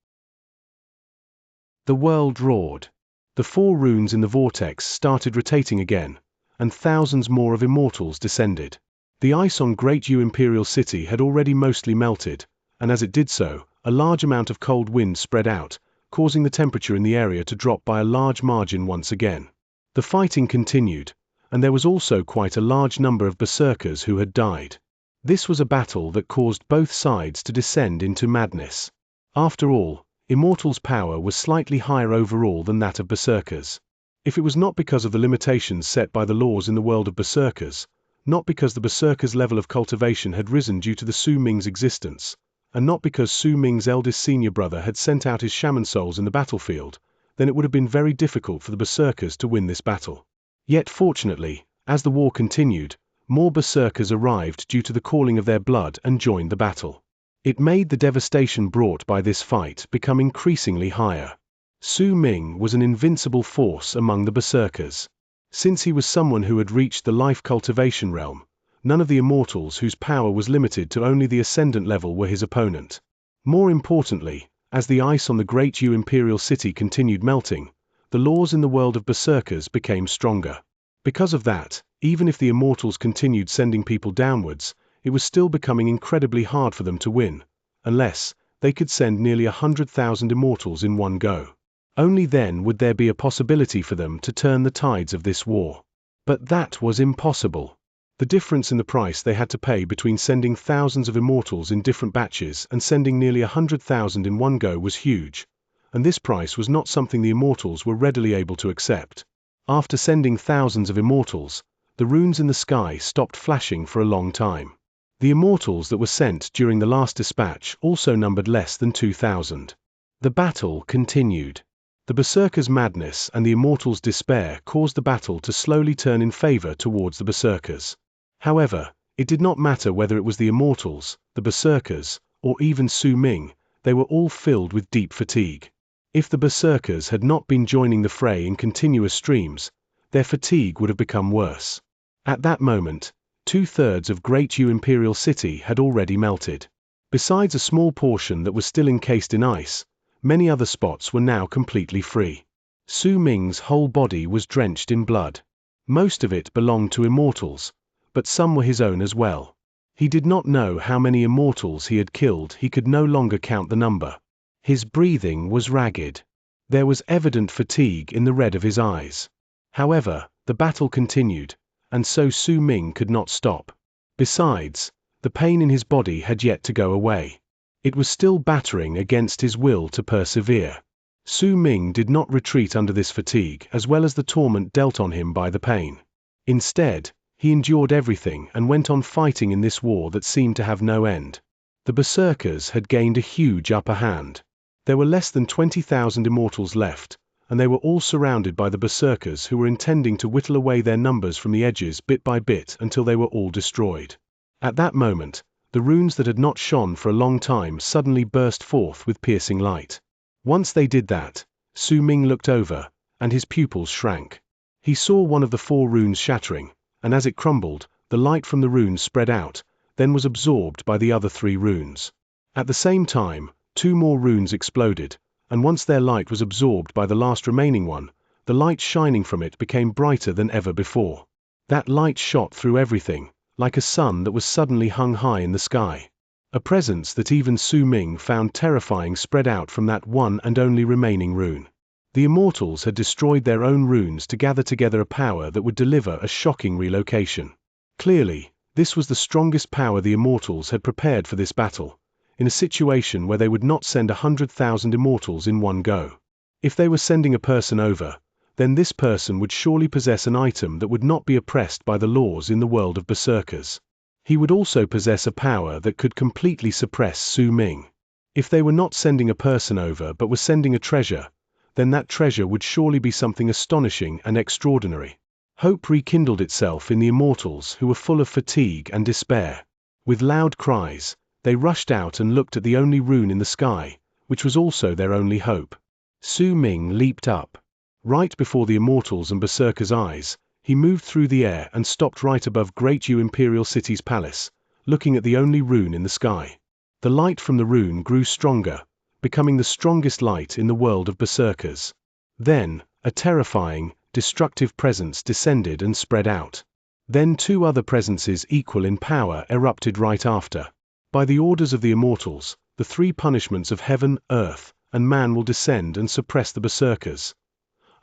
The world roared. The 4 runes in the vortex started rotating again, and thousands more of immortals descended. The ice on Great Yu Imperial City had already mostly melted, and as it did so, a large amount of cold wind spread out, causing the temperature in the area to drop by a large margin once again. The fighting continued, and there was also quite a large number of berserkers who had died. This was a battle that caused both sides to descend into madness. After all, Immortals' power was slightly higher overall than that of berserkers. If it was not because of the limitations set by the laws in the world of berserkers, not because the berserkers' level of cultivation had risen due to the Su Ming's existence, and not because Su Ming's eldest senior brother had sent out his shaman souls in the battlefield, then it would have been very difficult for the berserkers to win this battle. Yet fortunately, as the war continued, more berserkers arrived due to the calling of their blood and joined the battle. It made the devastation brought by this fight become increasingly higher. Su Ming was an invincible force among the berserkers. Since he was someone who had reached the life cultivation realm, none of the immortals whose power was limited to only the ascendant level were his opponent. More importantly, as the ice on the Great Yu Imperial City continued melting, the laws in the world of berserkers became stronger. Because of that, even if the immortals continued sending people downwards, it was still becoming incredibly hard for them to win, unless they could send nearly 100,000 immortals in one go. Only then would there be a possibility for them to turn the tides of this war. But that was impossible. The difference in the price they had to pay between sending thousands of immortals in different batches and sending nearly 100,000 in one go was huge, and this price was not something the immortals were readily able to accept. After sending thousands of immortals, the runes in the sky stopped flashing for a long time. The immortals that were sent during the last dispatch also numbered less than 2,000. The battle continued. The berserkers' madness and the immortals' despair caused the battle to slowly turn in favor towards the berserkers. However, it did not matter whether it was the immortals, the berserkers, or even Su Ming, they were all filled with deep fatigue. If the berserkers had not been joining the fray in continuous streams, their fatigue would have become worse. At that moment, 2/3 of Great Yu Imperial City had already melted. Besides a small portion that was still encased in ice, many other spots were now completely free. Su Ming's whole body was drenched in blood. Most of it belonged to immortals, but some were his own as well. He did not know how many immortals he had killed, he could no longer count the number. His breathing was ragged. There was evident fatigue in the red of his eyes. However, the battle continued, and so Su Ming could not stop. Besides, the pain in his body had yet to go away. It was still battering against his will to persevere. Su Ming did not retreat under this fatigue as well as the torment dealt on him by the pain. Instead, he endured everything and went on fighting in this war that seemed to have no end. The berserkers had gained a huge upper hand. There were less than 20,000 immortals left, and they were all surrounded by the berserkers who were intending to whittle away their numbers from the edges bit by bit until they were all destroyed. At that moment, the runes that had not shone for a long time suddenly burst forth with piercing light. Once they did that, Su Ming looked over, and his pupils shrank. He saw one of the 4 runes shattering, and as it crumbled, the light from the runes spread out, then was absorbed by the other 3 runes. At the same time, 2 more runes exploded, and once their light was absorbed by the last remaining one, the light shining from it became brighter than ever before. That light shot through everything, like a sun that was suddenly hung high in the sky. A presence that even Su Ming found terrifying spread out from that one and only remaining rune. The immortals had destroyed their own runes to gather together a power that would deliver a shocking relocation. Clearly, this was the strongest power the immortals had prepared for this battle, in a situation where they would not send 100,000 immortals in one go. If they were sending a person over, then this person would surely possess an item that would not be oppressed by the laws in the world of berserkers. He would also possess a power that could completely suppress Su Ming. If they were not sending a person over but were sending a treasure, then that treasure would surely be something astonishing and extraordinary. Hope rekindled itself in the immortals who were full of fatigue and despair. With loud cries, they rushed out and looked at the only rune in the sky, which was also their only hope. Su Ming leaped up. Right before the immortals and berserkers' eyes, he moved through the air and stopped right above Great Yu Imperial City's palace, looking at the only rune in the sky. The light from the rune grew stronger, becoming the strongest light in the world of berserkers. Then, a terrifying, destructive presence descended and spread out. Then 2 other presences equal in power erupted right after. By the orders of the immortals, the 3 punishments of heaven, earth, and man will descend and suppress the berserkers.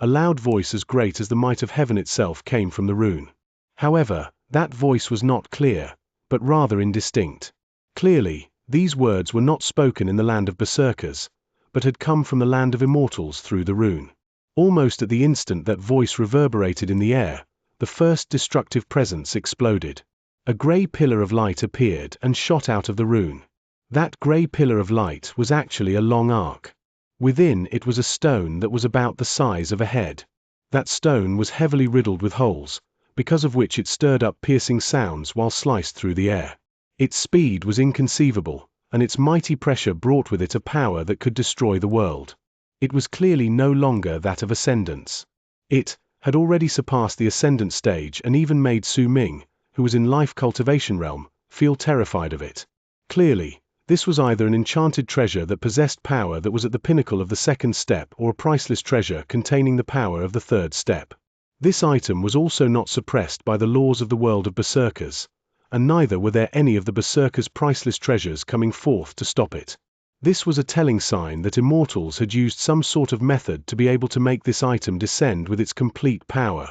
A loud voice as great as the might of heaven itself came from the rune. However, that voice was not clear, but rather indistinct. Clearly, these words were not spoken in the land of berserkers, but had come from the land of immortals through the rune. Almost at the instant that voice reverberated in the air, the first destructive presence exploded. A grey pillar of light appeared and shot out of the rune. That grey pillar of light was actually a long arc. Within it was a stone that was about the size of a head. That stone was heavily riddled with holes, because of which it stirred up piercing sounds while sliced through the air. Its speed was inconceivable, and its mighty pressure brought with it a power that could destroy the world. It was clearly no longer that of ascendance. It had already surpassed the ascendant stage and even made Su Ming, who was in life cultivation realm, feel terrified of it. Clearly, this was either an enchanted treasure that possessed power that was at the pinnacle of the 2nd step or a priceless treasure containing the power of the 3rd step. This item was also not suppressed by the laws of the world of berserkers, and neither were there any of the berserkers' priceless treasures coming forth to stop it. This was a telling sign that immortals had used some sort of method to be able to make this item descend with its complete power.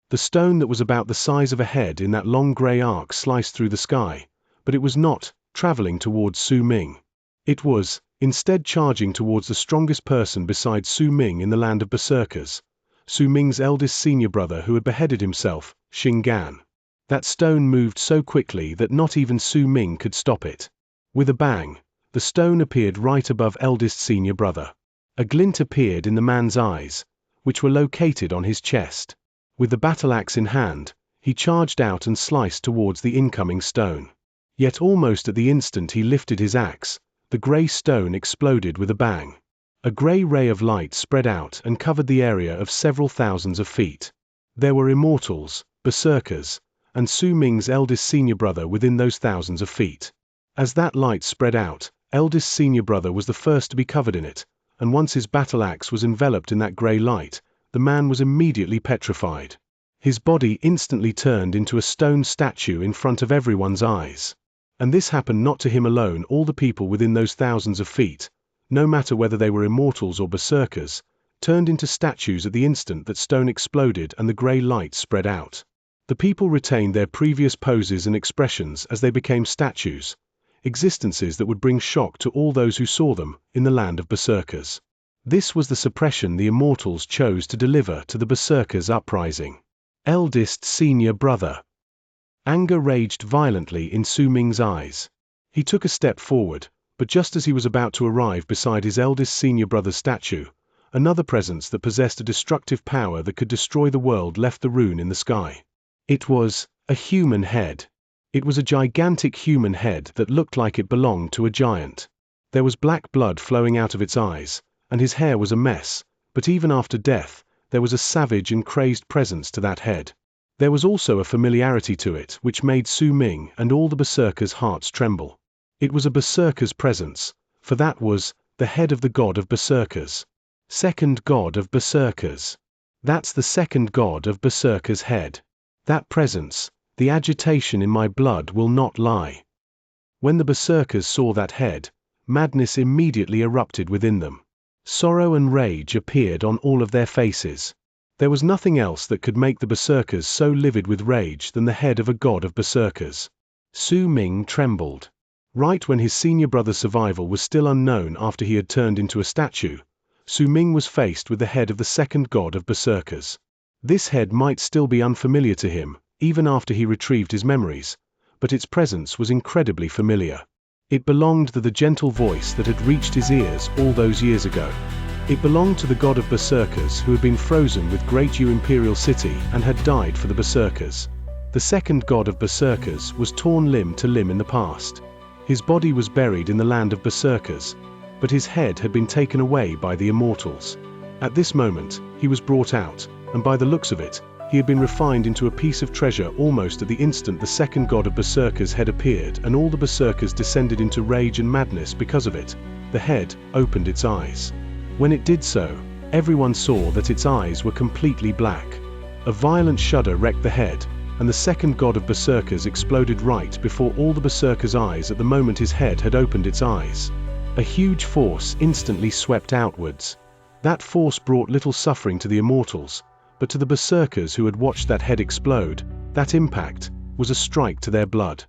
The stone that was about the size of a head in that long grey arc sliced through the sky, but it was not traveling towards Su Ming. It was, instead, charging towards the strongest person besides Su Ming in the land of berserkers, Su Ming's eldest senior brother who had beheaded himself, Xianxia. That stone moved so quickly that not even Su Ming could stop it. With a bang, the stone appeared right above eldest senior brother. A glint appeared in the man's eyes, which were located on his chest. With the battle axe in hand, he charged out and sliced towards the incoming stone. Yet almost at the instant he lifted his axe, the grey stone exploded with a bang. A grey ray of light spread out and covered the area of several thousands of feet. There were immortals, berserkers, and Su Ming's eldest senior brother within those thousands of feet. As that light spread out, eldest senior brother was the first to be covered in it, and once his battle axe was enveloped in that grey light, the man was immediately petrified. His body instantly turned into a stone statue in front of everyone's eyes. And this happened not to him alone. All the people within those thousands of feet, no matter whether they were immortals or berserkers, turned into statues at the instant that stone exploded and the grey light spread out. The people retained their previous poses and expressions as they became statues, existences that would bring shock to all those who saw them in the land of berserkers. This was the suppression the immortals chose to deliver to the Berserkers' uprising. Eldest senior brother. Anger raged violently in Su Ming's eyes. He took a step forward, but just as he was about to arrive beside his eldest senior brother's statue, another presence that possessed a destructive power that could destroy the world left the rune in the sky. It was a human head. It was a gigantic human head that looked like it belonged to a giant. There was black blood flowing out of its eyes, and his hair was a mess, but even after death, there was a savage and crazed presence to that head. There was also a familiarity to it which made Su Ming and all the Berserkers' hearts tremble. It was a Berserker's presence, for that was the head of the god of Berserkers. Second god of Berserkers. That's the second god of Berserkers' head. That presence, the agitation in my blood will not lie. When the Berserkers saw that head, madness immediately erupted within them. Sorrow and rage appeared on all of their faces. There was nothing else that could make the Berserkers so livid with rage than the head of a god of Berserkers. Su Ming trembled. Right when his senior brother's survival was still unknown after he had turned into a statue, Su Ming was faced with the head of the second god of Berserkers. This head might still be unfamiliar to him, even after he retrieved his memories, but its presence was incredibly familiar. It belonged to the gentle voice that had reached his ears all those years ago. It belonged to the god of Berserkers who had been frozen with Great Yu Imperial City and had died for the Berserkers. The second god of Berserkers was torn limb to limb in the past. His body was buried in the land of Berserkers, but his head had been taken away by the immortals. At this moment, he was brought out, and by the looks of it, he had been refined into a piece of treasure almost at the instant the second god of Berserkers' head appeared, and all the Berserkers descended into rage and madness because of it. The head opened its eyes. When it did so, everyone saw that its eyes were completely black. A violent shudder wrecked the head, and the second god of Berserkers exploded right before all the Berserkers' eyes at the moment his head had opened its eyes. A huge force instantly swept outwards. That force brought little suffering to the immortals, but to the Berserkers who had watched that head explode, that impact was a strike to their blood.